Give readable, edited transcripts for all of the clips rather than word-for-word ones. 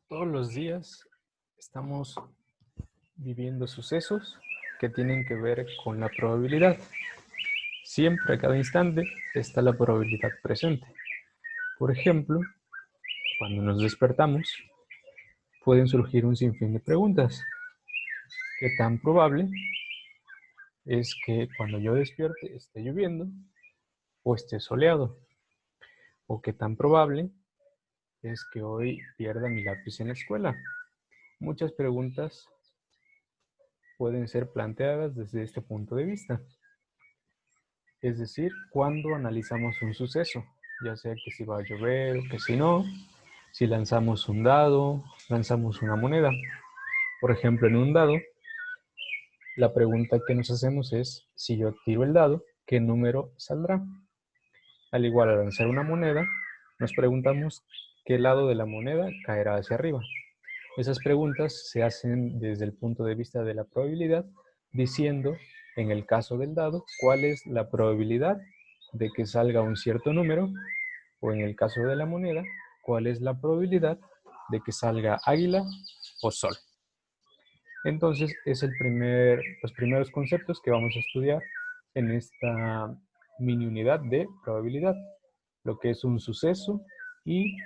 Todos los días estamos viviendo sucesos que tienen que ver con la probabilidad. Siempre, a cada instante, está la probabilidad presente. Por ejemplo, cuando nos despertamos, pueden surgir un sinfín de preguntas. ¿Qué tan probable es que cuando yo despierte esté lloviendo o esté soleado? ¿O qué tan probable es que hoy pierda mi lápiz en la escuela? Muchas preguntas pueden ser planteadas desde este punto de vista. Es decir, cuando analizamos un suceso, ya sea que si va a llover o que si no, si lanzamos un dado, lanzamos una moneda. Por ejemplo, en un dado, la pregunta que nos hacemos es, si yo tiro el dado, ¿qué número saldrá? Al igual, al lanzar una moneda, nos preguntamos qué lado de la moneda caerá hacia arriba. Esas preguntas se hacen desde el punto de vista de la probabilidad, diciendo, en el caso del dado, cuál es la probabilidad de que salga un cierto número, o en el caso de la moneda, cuál es la probabilidad de que salga águila o sol. Entonces, es los primeros conceptos que vamos a estudiar en esta mini unidad de probabilidad, lo que es un suceso y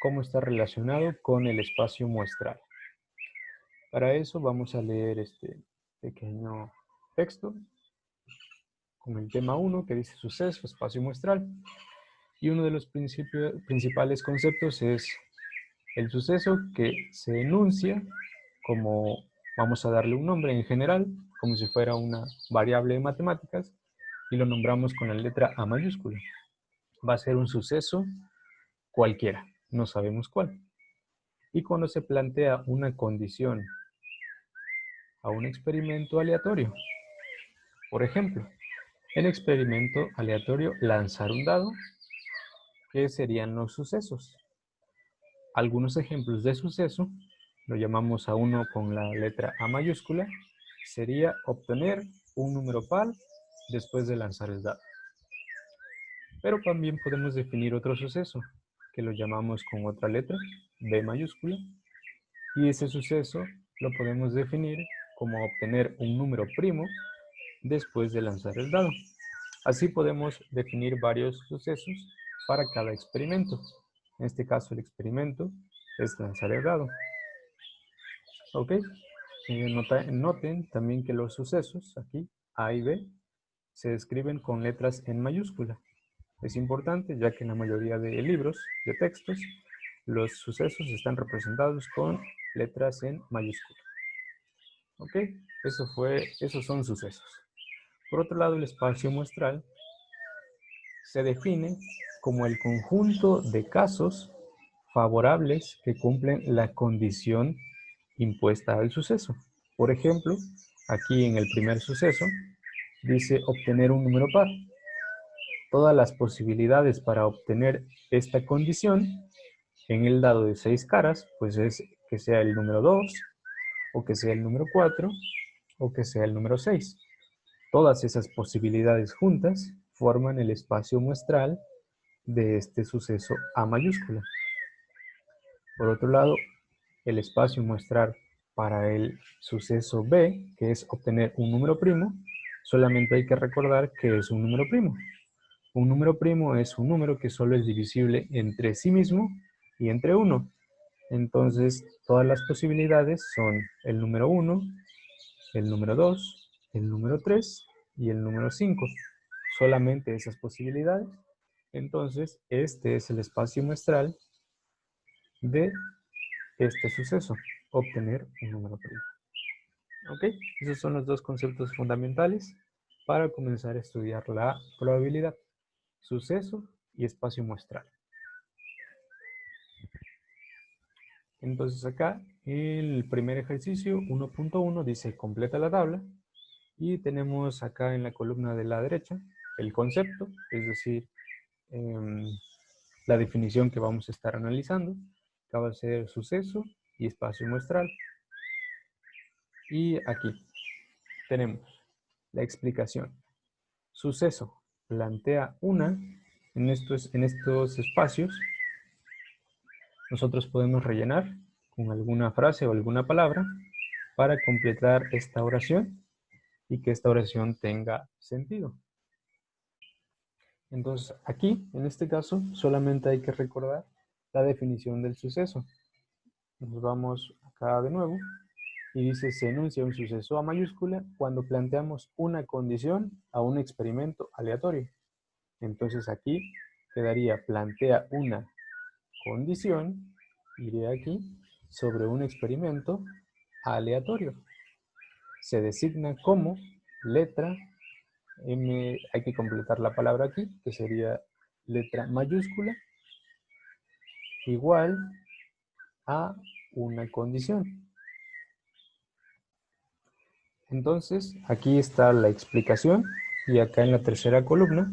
cómo está relacionado con el espacio muestral. Para eso vamos a leer este pequeño texto con el tema 1 que dice suceso, espacio muestral. Y uno de los principales conceptos es el suceso, que se enuncia como, vamos a darle un nombre en general, como si fuera una variable de matemáticas, y lo nombramos con la letra A mayúscula. Va a ser un suceso cualquiera, no sabemos cuál. Y cuando se plantea una condición a un experimento aleatorio, por ejemplo, en experimento aleatorio lanzar un dado, ¿qué serían los sucesos? Algunos ejemplos de suceso, lo llamamos a uno con la letra A mayúscula, sería obtener un número par después de lanzar el dado. Pero también podemos definir otro suceso, que lo llamamos con otra letra, B mayúscula, y ese suceso lo podemos definir como obtener un número primo después de lanzar el dado. Así podemos definir varios sucesos para cada experimento. En este caso el experimento es lanzar el dado. ¿Ok? Noten también que los sucesos, aquí A y B, se escriben con letras en mayúscula. Es importante ya que en la mayoría de libros, de textos, los sucesos están representados con letras en mayúscula. ¿Ok? Esos son sucesos. Por otro lado, el espacio muestral se define como el conjunto de casos favorables que cumplen la condición impuesta al suceso. Por ejemplo, aquí en el primer suceso dice obtener un número par. Todas las posibilidades para obtener esta condición en el dado de 6 caras, pues es que sea el número 2, o que sea el número 4, o que sea el número 6. Todas esas posibilidades juntas forman el espacio muestral de este suceso A mayúscula. Por otro lado, el espacio muestral para el suceso B, que es obtener un número primo, solamente hay que recordar que es un número primo. Un número primo es un número que solo es divisible entre sí mismo y entre 1. Entonces, todas las posibilidades son el número 1, el número 2, el número 3 y el número 5. Solamente esas posibilidades. Entonces, este es el espacio muestral de este suceso, obtener un número primo. ¿Ok? Esos son los dos conceptos fundamentales para comenzar a estudiar la probabilidad, suceso y espacio muestral. Entonces acá, el primer ejercicio 1.1 dice completa la tabla, y tenemos acá en la columna de la derecha el concepto, es decir, la definición que vamos a estar analizando, que va a ser suceso y espacio muestral. Y aquí tenemos la explicación. Suceso plantea en estos espacios, nosotros podemos rellenar con alguna frase o alguna palabra para completar esta oración y que esta oración tenga sentido. Entonces, aquí, en este caso, solamente hay que recordar la definición del suceso. Nos vamos acá de nuevo y dice, se enuncia un suceso A mayúscula cuando planteamos una condición a un experimento aleatorio. Entonces aquí quedaría plantea una condición, iré aquí, sobre un experimento aleatorio. Se designa como letra M, hay que completar la palabra aquí, que sería letra mayúscula, igual a una condición. Entonces, aquí está la explicación y acá en la tercera columna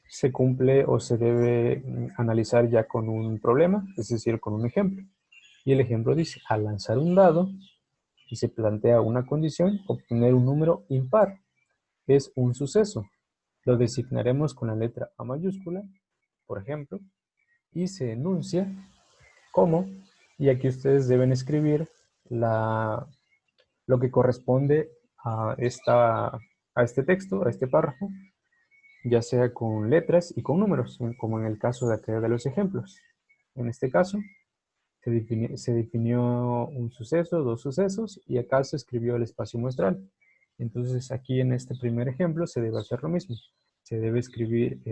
se cumple o se debe analizar ya con un problema, es decir, con un ejemplo. Y el ejemplo dice, al lanzar un dado y se plantea una condición, obtener un número impar es un suceso. Lo designaremos con la letra A mayúscula, por ejemplo, y se enuncia como, y aquí ustedes deben escribir lo que corresponde a este texto, a este párrafo, ya sea con letras y con números, como en el caso de acá de los ejemplos. En este caso, se definió un suceso, dos sucesos, y acá se escribió el espacio muestral. Entonces, aquí en este primer ejemplo se debe hacer lo mismo. Se debe escribir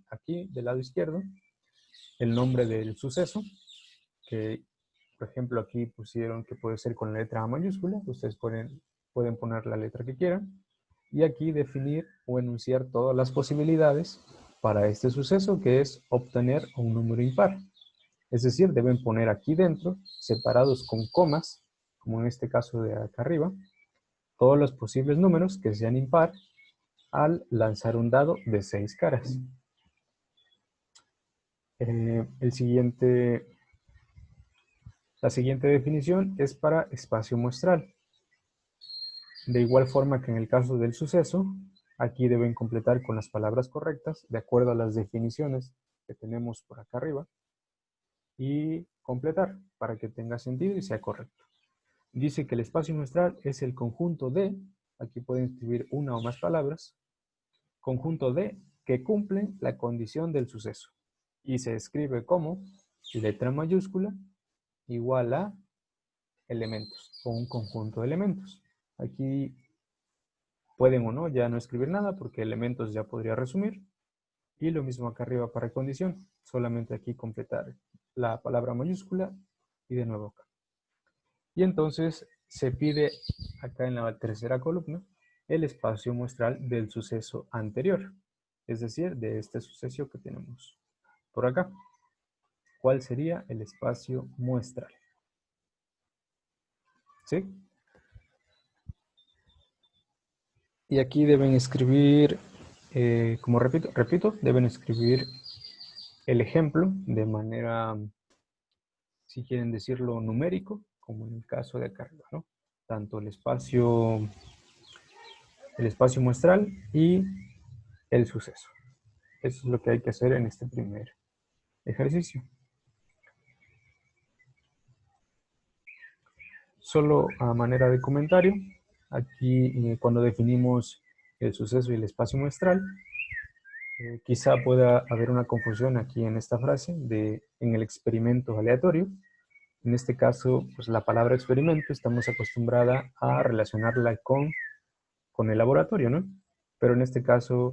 aquí, del lado izquierdo, el nombre del suceso, que, por ejemplo, aquí pusieron que puede ser con la letra A mayúscula. Ustedes pueden poner la letra que quieran. Y aquí definir o enunciar todas las posibilidades para este suceso, que es obtener un número impar. Es decir, deben poner aquí dentro, separados con comas, como en este caso de acá arriba, todos los posibles números que sean impar al lanzar un dado de 6 caras. La siguiente definición es para espacio muestral. De igual forma que en el caso del suceso, aquí deben completar con las palabras correctas, de acuerdo a las definiciones que tenemos por acá arriba, y completar para que tenga sentido y sea correcto. Dice que el espacio muestral es el conjunto de, aquí pueden escribir una o más palabras, conjunto de que cumplen la condición del suceso. Y se escribe como letra mayúscula igual a elementos o un conjunto de elementos. Aquí pueden o no ya no escribir nada porque elementos ya podría resumir. Y lo mismo acá arriba para condición. Solamente aquí completar la palabra mayúscula y de nuevo acá. Y entonces se pide acá en la tercera columna el espacio muestral del suceso anterior. Es decir, de este suceso que tenemos por acá. ¿Cuál sería el espacio muestral? ¿Sí? Y aquí deben escribir, como repito, deben escribir el ejemplo de manera, si quieren decirlo, numérico, como en el caso de acá arriba, ¿no? Tanto el espacio muestral y el suceso. Eso es lo que hay que hacer en este primer ejercicio. Solo a manera de comentario, aquí cuando definimos el suceso y el espacio muestral, quizá pueda haber una confusión aquí en esta frase en el experimento aleatorio. En este caso, pues la palabra experimento estamos acostumbrada a relacionarla con el laboratorio, ¿no? Pero en este caso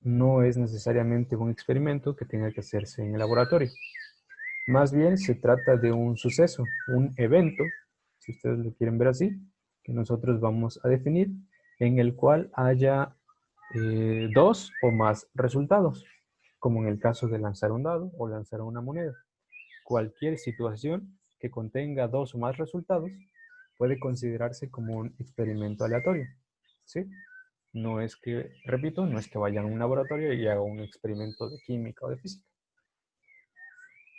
no es necesariamente un experimento que tenga que hacerse en el laboratorio. Más bien se trata de un suceso, un evento, si ustedes lo quieren ver así, que nosotros vamos a definir, en el cual haya dos o más resultados, como en el caso de lanzar un dado o lanzar una moneda. Cualquier situación que contenga dos o más resultados puede considerarse como un experimento aleatorio, ¿sí? No es que, repito, no es que vayan a un laboratorio y hagan un experimento de química o de física.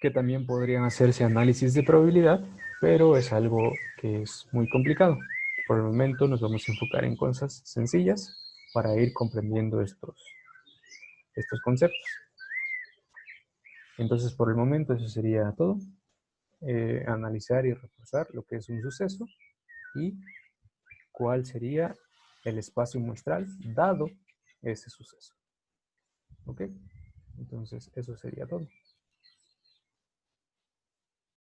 Que también podrían hacerse análisis de probabilidad, pero es algo que es muy complicado. Por el momento nos vamos a enfocar en cosas sencillas para ir comprendiendo estos conceptos. Entonces, por el momento, eso sería todo. Analizar y reforzar lo que es un suceso y cuál sería el espacio muestral dado ese suceso. ¿Ok? Entonces, eso sería todo.